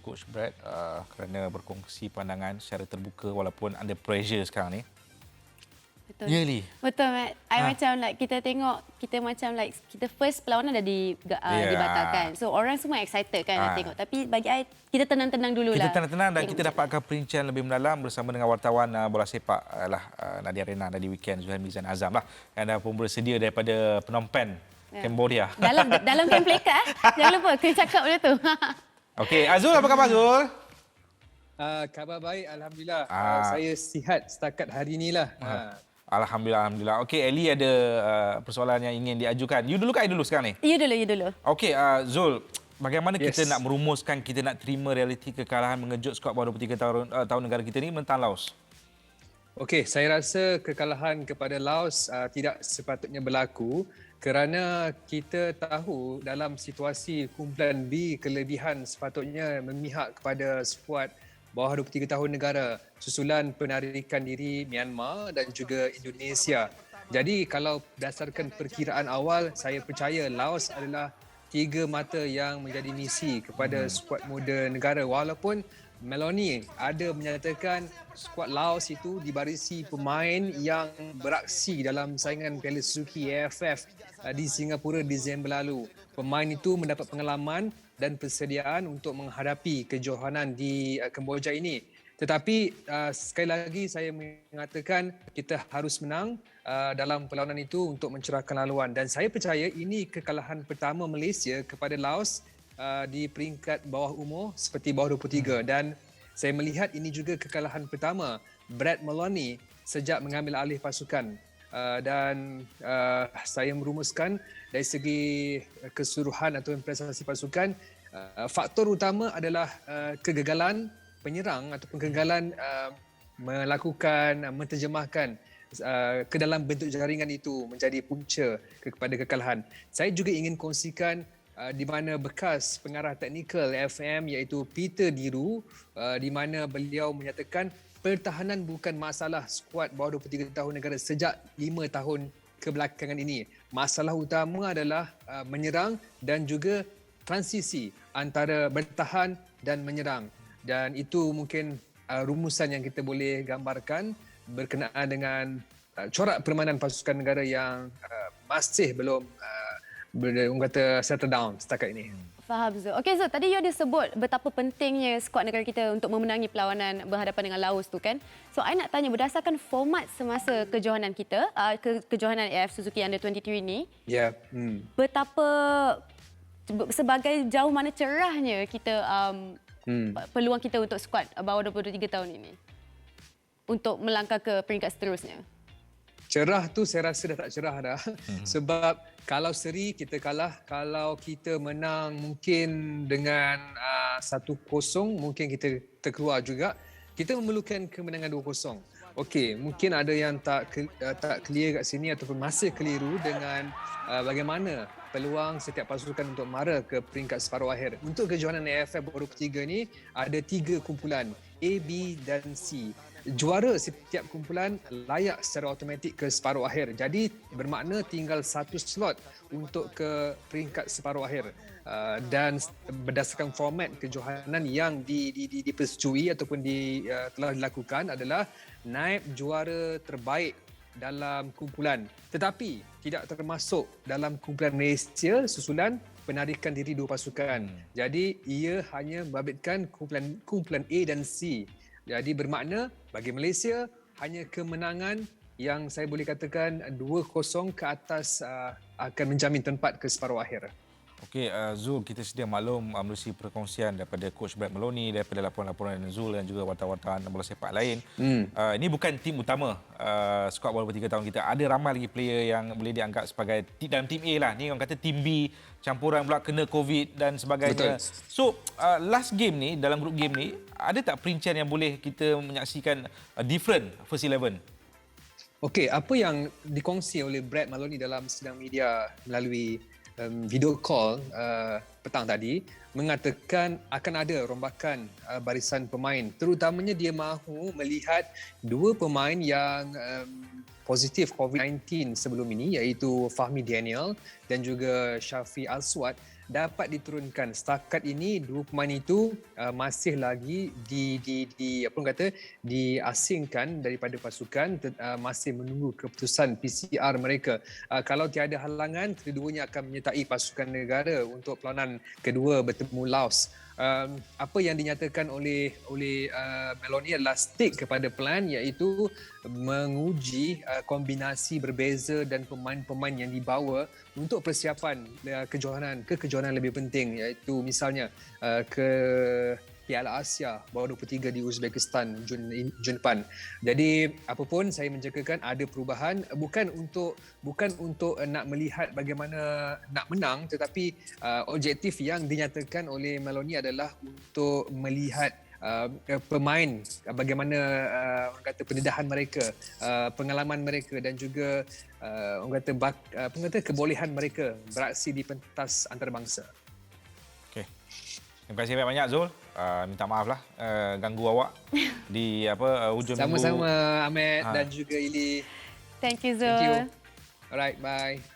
Coach Brad kerana berkongsi pandangan secara terbuka walaupun under pressure sekarang ni. Betul. Really? Betul, Mat. Macam like kita tengok, kita macam like kita first perlawanan dah dibatalkan. So orang semua excited kan nak tengok. Tapi bagi I, kita tenang-tenang dululah. Kita tenang-tenang dan kita dapatkan perincian lebih mendalam bersama dengan wartawan bola sepak Nadia Rena dari Weekend Zuhair Mizan Azam lah. Yang dah pun bersedia daripada Phnom Penh, Cambodia. Dalam game plekat. Jangan lupa kena cakap benda tu. Okey, Azul apa khabar Azul? Khabar baik, Alhamdulillah. Saya sihat setakat hari inilah. Alhamdulillah. Okey, Ellie ada persoalan yang ingin diajukan. You dulu ke I dulu sekarang ni? You dulu. Okey, Zul, bagaimana kita nak merumuskan, kita nak terima realiti kekalahan mengejut skuad bawah 23 tahun negara kita ni menentang Laos? Okey, saya rasa kekalahan kepada Laos tidak sepatutnya berlaku kerana kita tahu dalam situasi kumpulan B, kelebihan sepatutnya memihak kepada skuad bawah 23 tahun negara susulan penarikan diri Myanmar dan juga Indonesia. Jadi kalau berdasarkan perkiraan awal, saya percaya Laos adalah tiga mata yang menjadi misi kepada skuad muda negara. Walaupun Meloni ada menyatakan skuad Laos itu dibarisi pemain yang beraksi dalam saingan Piala Suzuki AFF di Singapura Disember lalu. Pemain itu mendapat pengalaman dan persediaan untuk menghadapi kejohanan di Kemboja ini. Tetapi sekali lagi saya mengatakan kita harus menang dalam perlawanan itu untuk mencerahkan laluan. Dan saya percaya ini kekalahan pertama Malaysia kepada Laos di peringkat bawah umur seperti bawah 23. Dan saya melihat ini juga kekalahan pertama Brad Maloney sejak mengambil alih pasukan. Dan saya merumuskan dari segi keseluruhan atau prestasi pasukan, faktor utama adalah kegagalan penyerang ataupun kegagalan menterjemahkan ke dalam bentuk jaringan itu menjadi punca kepada kekalahan. Saya juga ingin kongsikan di mana bekas pengarah teknikal FM iaitu Peter Diru, di mana beliau menyatakan pertahanan bukan masalah skuad bawah 23 tahun negara sejak 5 tahun kebelakangan ini. Masalah utama adalah menyerang dan juga transisi antara bertahan dan menyerang. Dan itu mungkin rumusan yang kita boleh gambarkan berkenaan dengan corak permainan pasukan negara yang masih belum settle down setakat ini. Faham, Zul. Okey, Zul, tadi you ada sebut betapa pentingnya skuad negara kita untuk memenangi perlawanan berhadapan dengan Laos tu kan. So, I nak tanya berdasarkan format semasa kejohanan kita, kejohanan AFF Suzuki Under 23 ni, betapa sebagai jauh mana cerahnya kita peluang kita untuk skuad bawah 23 tahun ini untuk melangkah ke peringkat seterusnya? Cerah tu saya rasa dah tak cerah dah. Sebab kalau seri kita kalah, kalau kita menang mungkin dengan 1-0 mungkin kita terkeluar juga. Kita memerlukan kemenangan 2-0. Okey, mungkin ada yang tak clear kat sini ataupun masih keliru dengan bagaimana peluang setiap pasukan untuk mara ke peringkat separuh akhir. Untuk kejohanan AFF bawah 23 ni ada 3 kumpulan, A, B dan C. Juara setiap kumpulan layak secara automatik ke separuh akhir. Jadi bermakna tinggal 1 slot untuk ke peringkat separuh akhir. Dan berdasarkan format kejohanan yang dipersetujui ataupun telah dilakukan adalah naib juara terbaik dalam kumpulan. Tetapi tidak termasuk dalam kumpulan Malaysia susulan penarikan diri 2 pasukan. Jadi ia hanya membabitkan kumpulan A dan C. Jadi bermakna bagi Malaysia hanya kemenangan yang saya boleh katakan 2-0 ke atas akan menjamin tempat ke separuh akhir. Okey, Zul, kita sedia maklum melalui perkongsian daripada Coach Brad Maloney, daripada laporan-laporan Zul dan juga wartawan-wartawan bola sepak lain. Ini bukan tim utama skuad bola 23 tahun kita. Ada ramai lagi player yang boleh dianggap sebagai dalam tim A lah. Ni orang kata tim B, campuran pula kena COVID dan sebagainya. Betul. So, last game ni, dalam group game ni, ada tak perincian yang boleh kita menyaksikan different first 11? Okey, apa yang dikongsi oleh Brad Maloney dalam sidang media melalui video call petang tadi mengatakan akan ada rombakan barisan pemain. Terutamanya dia mahu melihat 2 pemain yang positif COVID-19 sebelum ini iaitu Fahmi Daniel dan juga Syafi Al-Swad dapat diturunkan. Setakat ini dua pemain itu masih lagi diasingkan daripada pasukan, masih menunggu keputusan PCR mereka. Kalau tiada halangan, keduanya akan menyertai pasukan negara untuk perlawanan kedua bertemu Laos. Apa yang dinyatakan oleh Meloni adalah stick kepada plan, iaitu menguji kombinasi berbeza dan pemain-pemain yang dibawa untuk persiapan kejohanan lebih penting, iaitu misalnya ke Piala Asia bawah 23 di Uzbekistan Jun depan. Jadi apapun saya menjagakan ada perubahan, bukan untuk nak melihat bagaimana nak menang, tetapi objektif yang dinyatakan oleh Meloni adalah untuk melihat pemain, bagaimana orang kata pendedahan mereka, pengalaman mereka dan juga orang kata kebolehan mereka beraksi di pentas antarabangsa. Okey. Terima kasih banyak Zul. Minta maaf lah ganggu awak di hujung minggu. Sama-sama Ahmed dan juga Ili. Thank you, Zul. Thank you. Alright, bye.